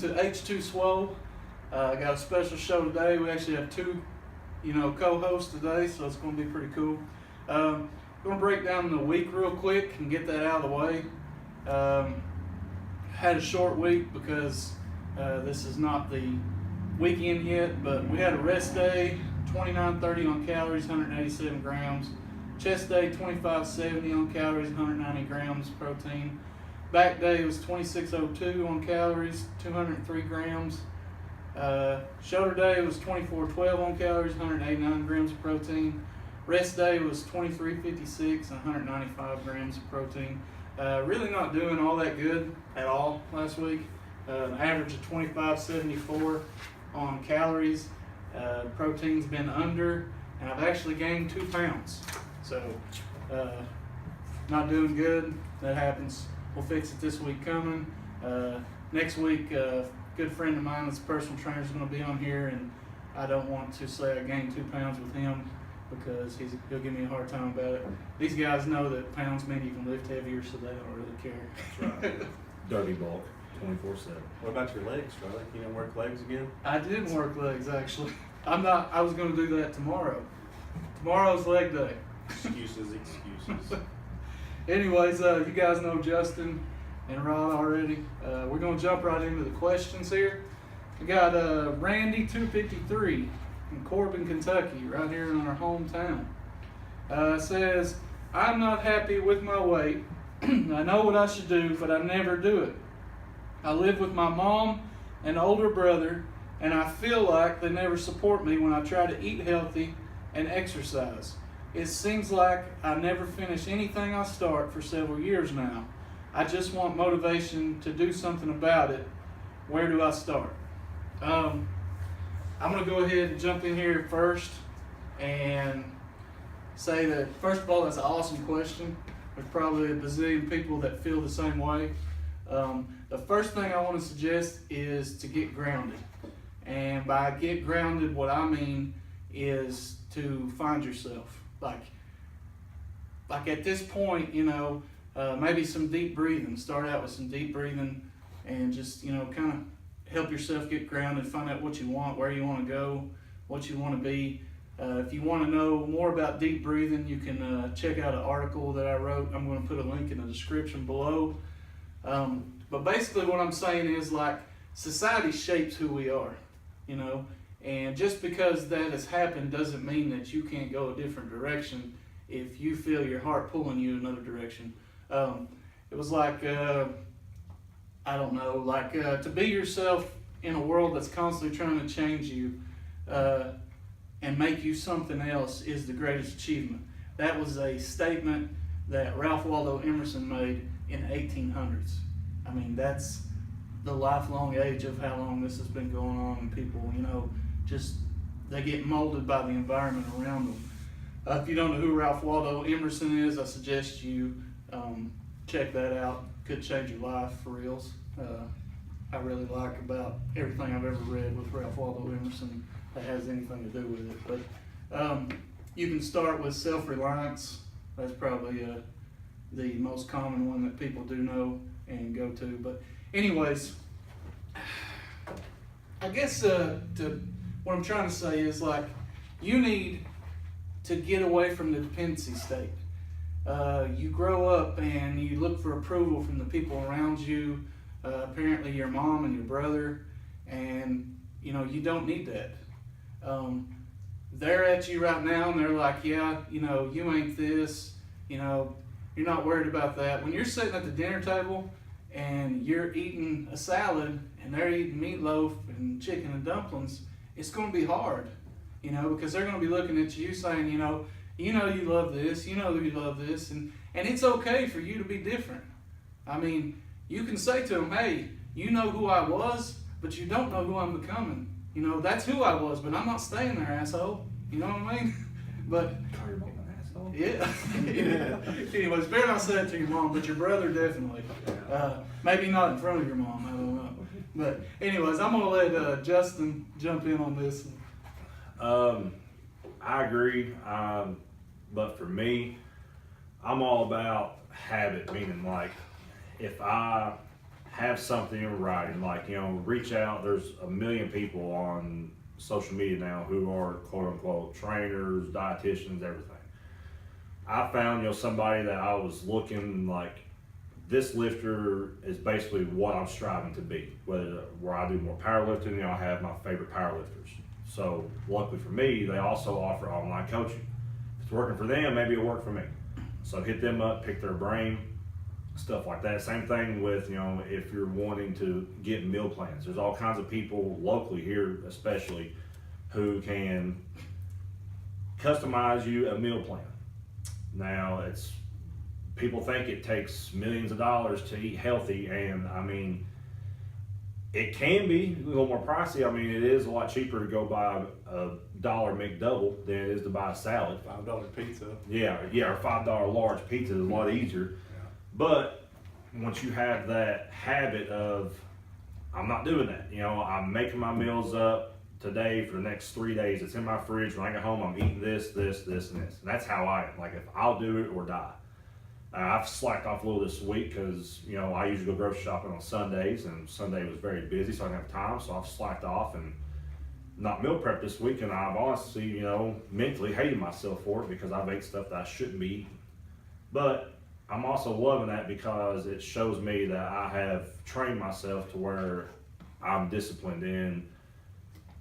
to H2 Swole. Got a special show today. We actually have two, co-hosts today, so it's going to be pretty cool. Going to break down the week real quick and get that out of the way. Had a short week because this is not the weekend yet, but we had a rest day, 2930 on calories, 187 grams. Chest day, 2570 on calories, 190 grams protein. Back day was 2602 on calories, 203 grams. Shoulder day was 2412 on calories, 189 grams of protein. Rest day was 2356 and 195 grams of protein. Really not doing all that good at all last week. An average of 2574 on calories. Protein's been under, and I've actually gained 2 pounds. So, not doing good. That happens. We'll fix it this week coming. Next week, a good friend of mine that's a personal trainer is going to be on here, and I don't want to say I gained 2 pounds with him because he'll give me a hard time about it. These guys know that pounds mean you can lift heavier, so they don't really care. That's right. Dirty bulk, 24/7. What about your legs, Charlie? You gonna work legs again? I didn't work legs, actually. I was going to do that tomorrow. Tomorrow's leg day. Excuses. Anyways, you guys know Justin and Rod already. We're going to jump right into the questions here. We got Randy253 from Corbin, Kentucky, right here in our hometown. Says, I'm not happy with my weight. I know what I should do, but I never do it. I live with my mom and older brother, and I feel like they never support me when I try to eat healthy and exercise. It seems like I never finish anything I start for several years now. I just want motivation to do something about it. Where do I start? I'm going to go ahead and jump in here first and say that, first of all, that's an awesome question. There's probably a bazillion people that feel the same way. The first thing I want to suggest is to get grounded. And by get grounded, what I mean is to find yourself. Like at this point, maybe some deep breathing. Start out with some deep breathing and just, kind of help yourself get grounded, find out what you want, where you want to go, what you want to be. If you want to know more about deep breathing, you can check out an article that I wrote. I'm going to put a link in the description below. But basically what I'm saying is, like, society shapes who we are, and just because that has happened doesn't mean that you can't go a different direction if you feel your heart pulling you another direction. It was like, to be yourself in a world that's constantly trying to change you and make you something else is the greatest achievement. That was a statement that Ralph Waldo Emerson made in the 1800s. I mean, that's the lifelong age of how long this has been going on, and people, they get molded by the environment around them. If you don't know who Ralph Waldo Emerson is, I suggest you check that out. Could change your life for reals. I really like about everything I've ever read with Ralph Waldo Emerson that has anything to do with it. But you can start with self-reliance. That's probably the most common one that people do know and go to. But anyways, I guess what I'm trying to say is, like, you need to get away from the dependency state. You grow up and you look for approval from the people around you, apparently your mom and your brother, and you don't need that. They're at you right now and they're like, yeah, you ain't this, you're not worried about that. When you're sitting at the dinner table and you're eating a salad and they're eating meatloaf and chicken and dumplings, it's going to be hard, because they're going to be looking at you saying, you love this, you love this, and it's okay for you to be different. I mean, you can say to them, hey, you know who I was, but you don't know who I'm becoming. That's who I was, but I'm not staying there, asshole. You know what I mean? But yeah. Anyways, better not say it to your mom, but your brother definitely. Maybe not in front of your mom, I don't know. But anyways, I'm gonna let Justin jump in on this. I agree, but for me, I'm all about habit, meaning like if I have something in writing, like, reach out. There's a million people on social media now who are quote unquote trainers, dietitians, everything. I found, somebody that I was looking like, this lifter is basically what I'm striving to be. Where I do more powerlifting, I have my favorite powerlifters. So luckily for me, they also offer online coaching. If it's working for them, maybe it'll work for me. So hit them up, pick their brain, stuff like that. Same thing with, if you're wanting to get meal plans. There's all kinds of people locally here, especially, who can customize you a meal plan. Now, people think it takes millions of dollars to eat healthy, and I mean, it can be a little more pricey. I mean, it is a lot cheaper to go buy a $1 McDouble than it is to buy a salad. $5 pizza. Yeah, or $5 large pizza is a lot easier. Yeah. But once you have that habit of, I'm not doing that. I'm making my meals up today for the next 3 days. It's in my fridge. When I get home, I'm eating this, and this. And that's how I am. Like, if I'll do it or die. I've slacked off a little this week because, I usually go grocery shopping on Sundays, and Sunday was very busy, so I didn't have time. So I've slacked off and not meal prep this week, and I've honestly, mentally hated myself for it because I've ate stuff that I shouldn't be eating. But I'm also loving that because it shows me that I have trained myself to where I'm disciplined in,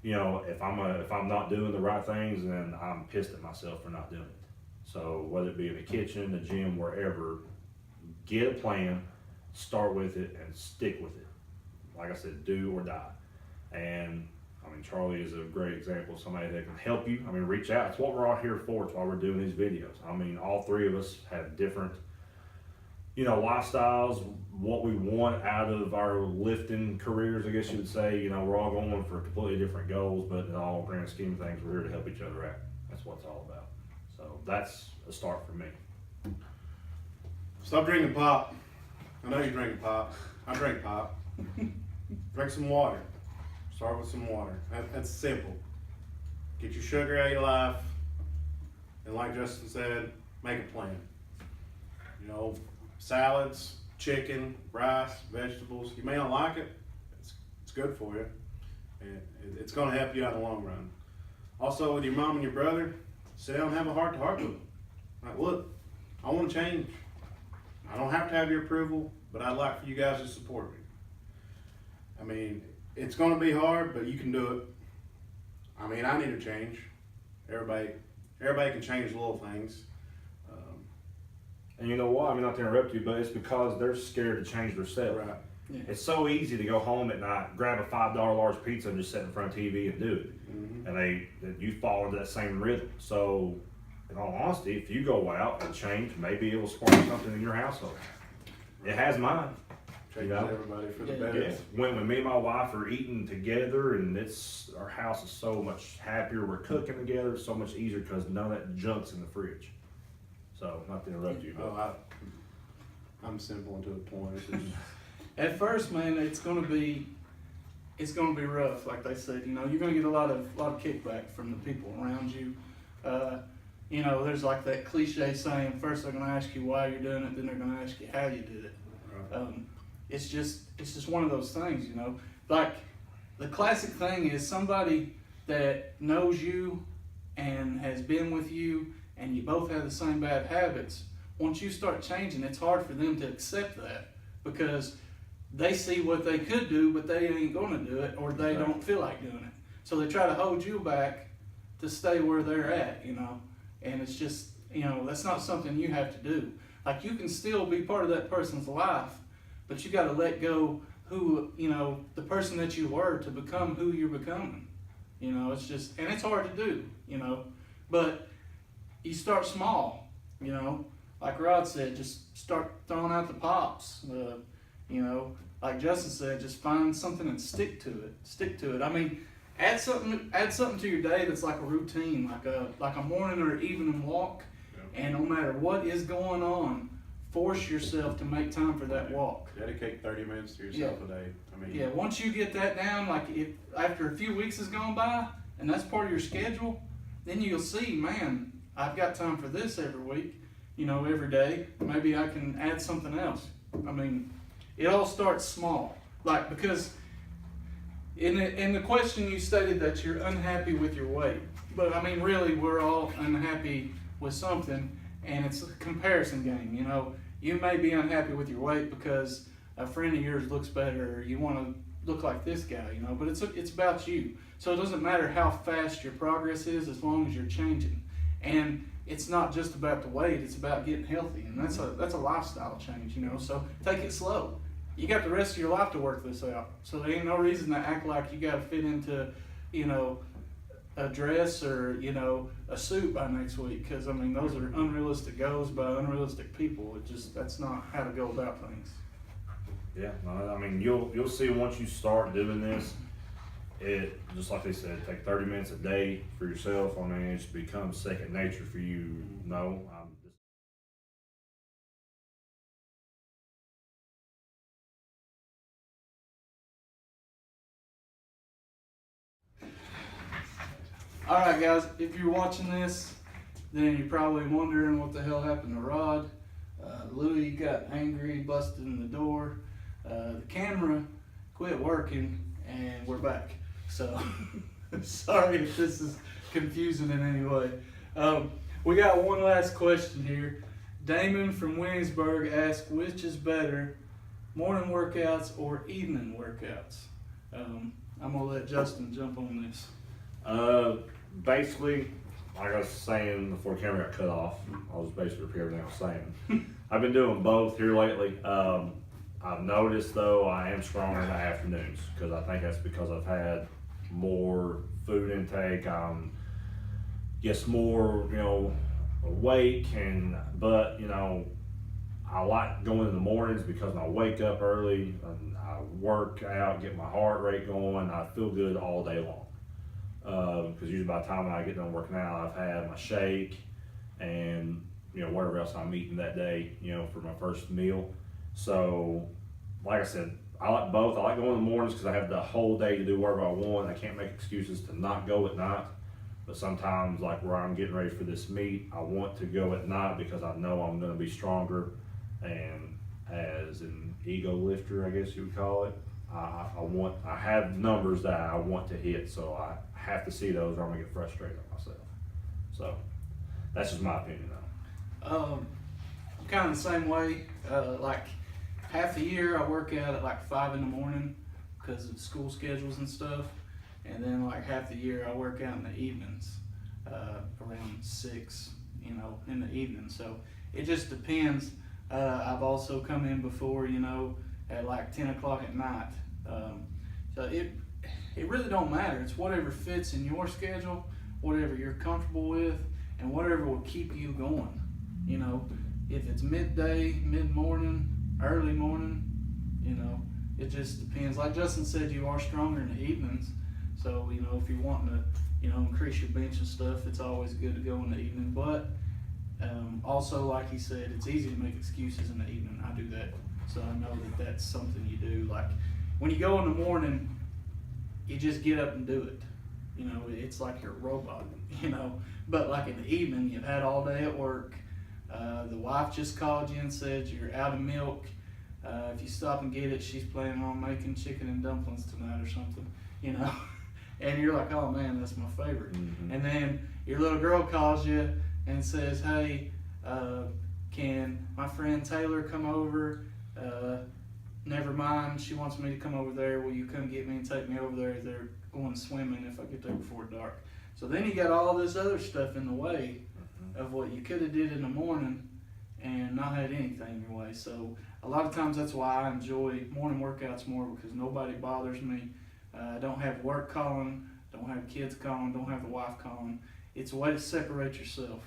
if I'm not doing the right things, then I'm pissed at myself for not doing it. So whether it be in the kitchen, the gym, wherever, get a plan, start with it, and stick with it. Like I said, do or die. And I mean, Charlie is a great example of somebody that can help you. I mean, reach out. It's what we're all here for. It's why we're doing these videos. I mean, all three of us have different, lifestyles, what we want out of our lifting careers, I guess you would say. We're all going for completely different goals, but in all grand scheme of things, we're here to help each other out. That's what it's all about. So that's a start for me. Stop drinking pop. I know you're drinking pop. I drink pop. Drink some water. Start with some water. That's simple. Get your sugar out of your life. And like Justin said, make a plan. Salads, chicken, rice, vegetables. You may not like it. It's good for you. And it's going to help you out in the long run. Also, with your mom and your brother, sit down and have a heart-to-heart with them. Like, look, I want to change. I don't have to have your approval, but I'd like for you guys to support me. I mean, it's going to be hard, but you can do it. I mean, I need to change. Everybody can change little things. And you know what? I mean, not to interrupt you, but it's because they're scared to change themselves. Right. Yeah. It's so easy to go home at night, grab a $5 large pizza, and just sit in front of TV and do it. Mm-hmm. And you fall into that same rhythm. So, in all honesty, if you go out and change, maybe it will spark something in your household. It has mine. Changes everybody for the Yeah. better. Yeah. When me and my wife are eating together, and our house is so much happier. We're cooking together, it's so much easier because none of that junk's in the fridge. So, not to interrupt you, but Oh, I'm simple to a point. It's just- At first, man, it's gonna be rough. Like they said, you're gonna get a lot of kickback from the people around you. There's like that cliche saying: first they're gonna ask you why you're doing it, then they're gonna ask you how you did it. It's just one of those things, Like the classic thing is somebody that knows you and has been with you, and you both have the same bad habits. Once you start changing, it's hard for them to accept that because they see what they could do, but they ain't gonna do it, or they don't feel like doing it. So they try to hold you back to stay where they're at, And it's just, that's not something you have to do. Like, you can still be part of that person's life, but you got to let go the person that you were to become who you're becoming. It's just, and it's hard to do, but you start small, like Rod said, just start throwing out the pops, like Justin said, just find something and stick to it. I mean, add something to your day that's like a routine, like a morning or evening walk, and no matter what is going on, force yourself to make time for that walk. Dedicate 30 minutes to yourself a day. I mean, once you get that down, like after a few weeks has gone by, and that's part of your schedule, then you'll see, man, I've got time for this every week, every day. Maybe I can add something else. I mean, it all starts small. Like, because in the question you stated that you're unhappy with your weight. But I mean, really, we're all unhappy with something, and it's a comparison game. You know, you may be unhappy with your weight because a friend of yours looks better, or you want to look like this guy, you know, but it's about you. So it doesn't matter how fast your progress is as long as you're changing. And it's not just about the weight, it's about getting healthy, and that's a lifestyle change, you know. So take it slow. You got the rest of your life to work this out. So there ain't no reason to act like you got to fit into, you know, a dress or, you know, a suit by next week, because I mean those are unrealistic goals by unrealistic people. That's not how to go about things. Yeah, I mean, you'll see once you start doing this, it, just like they said, take 30 minutes a day for yourself. I mean, it's become second nature for you. No, All right, guys, if you're watching this, then you're probably wondering what the hell happened to Rod. Louis got angry, busted in the door. The camera quit working, and we're back. So, sorry if this is confusing in any way. We got one last question here. Damon from Williamsburg asked, which is better, morning workouts or evening workouts? I'm going to let Justin jump on this. basically, like I was saying before the camera got cut off, I was basically repeating everything I was saying. I've been doing both here lately. I've noticed though I am stronger in the afternoons because I think that's because I've had more food intake. Just more, awake, but I like going in the mornings because I wake up early and I work out, get my heart rate going. I feel good all day long. Because usually by the time I get done working out, I've had my shake and whatever else I'm eating that day, for my first meal. So, like I said, I like both. I like going in the mornings because I have the whole day to do whatever I want. I can't make excuses to not go at night. But sometimes, like where I'm getting ready for this meet, I want to go at night because I know I'm going to be stronger. And as an ego lifter, I guess you would call it, I have numbers that I want to hit, so I have to see those or I'm gonna get frustrated with myself. So that's just my opinion though. I'm kind of the same way. Like half the year I work out at like 5 in the morning because of school schedules and stuff. And then like half the year I work out in the evenings, around 6, in the evening. So it just depends. I've also come in before, at like 10 o'clock at night. So it really don't matter. It's whatever fits in your schedule, whatever you're comfortable with, and whatever will keep you going. If it's midday, mid-morning, early morning, it just depends. Like Justin said, you are stronger in the evenings. So, if you're wanting to, increase your bench and stuff, it's always good to go in the evening. But also, like he said, it's easy to make excuses in the evening. I do that. So I know that that's something you do. Like when you go in the morning, you just get up and do it. It's like you're a robot, But like in the evening, you've had all day at work. The wife just called you and said you're out of milk. If you stop and get it, she's planning on making chicken and dumplings tonight or something, And you're like, oh man, that's my favorite. Mm-hmm. And then your little girl calls you and says, hey, can my friend Taylor come over? Never mind, she wants me to come over there. Will you come get me and take me over there? They're going swimming if I get there before dark. So then you got all this other stuff in the way of what you could have did in the morning and not had anything in your way. So a lot of times that's why I enjoy morning workouts more, because nobody bothers me. I don't have work calling, don't have kids calling, don't have the wife calling. It's a way to separate yourself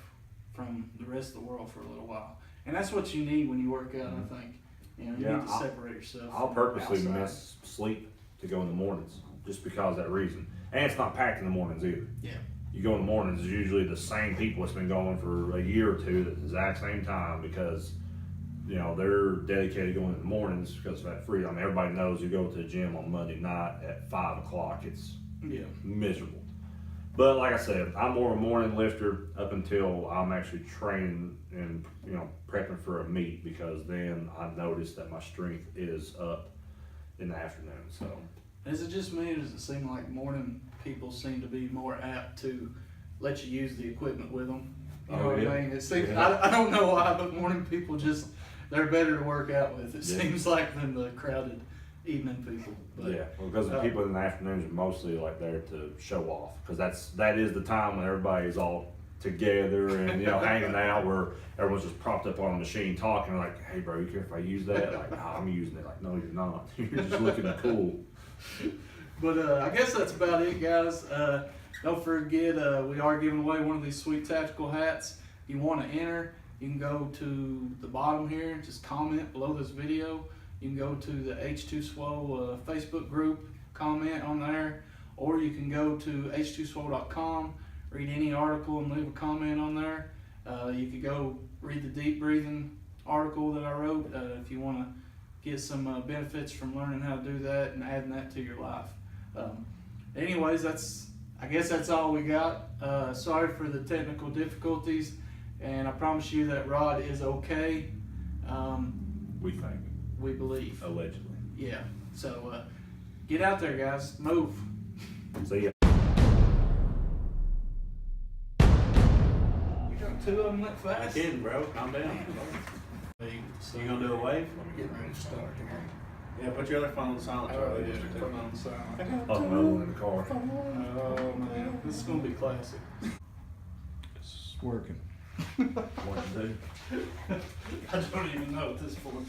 from the rest of the world for a little while. And that's what you need when you work out, I think. You need to separate yourself. I'll purposely miss sleep to go in the mornings just because of that reason. And it's not packed in the mornings either. Yeah. You go in the mornings, it's usually the same people that's been going for a year or two at the exact same time because, they're dedicated to going in the mornings because of that freedom. Everybody knows you go to the gym on Monday night at 5 o'clock. It's miserable. But like I said, I'm more of a morning lifter up until I'm actually training and prepping for a meet, because then I notice that my strength is up in the afternoon. So Is it just me, or does it seem like morning people seem to be more apt to let you use the equipment with them? You know Oh, what yeah. I mean? It seems, Yeah. I don't know why, but morning people just, they're better to work out with, it Yeah. seems like, than the crowded evening people. But, yeah, well, because the people in the afternoons are mostly like there to show off, because that is the time when everybody's all together and hanging out, where everyone's just propped up on a machine talking, like, hey bro, you care if I use that? Like, nah, I'm using it. Like, no, you're not. You're just looking cool. But I guess that's about it, guys. Don't forget, we are giving away one of these sweet tactical hats. If you want to enter, you can go to the bottom here, just comment below this video. You can go to the H2SWO Facebook group, comment on there, or you can go to h2swo.com, read any article and leave a comment on there. You could go read the deep breathing article that I wrote if you want to get some benefits from learning how to do that and adding that to your life. Anyways, I guess that's all we got. Sorry for the technical difficulties, and I promise you that Rod is okay. We think, We believe. allegedly. Yeah. So get out there, guys. Move. See ya. You got two of them that I'm fast? kidding, bro. Calm down. So You gonna do a wave? I'm getting ready to start here. Yeah, put your other phone on silent. Oh, Charlie. yeah, put it on silent. Oh, another one in the car. Oh man, this is gonna be classic. It's working. What to do? I don't even know at this point.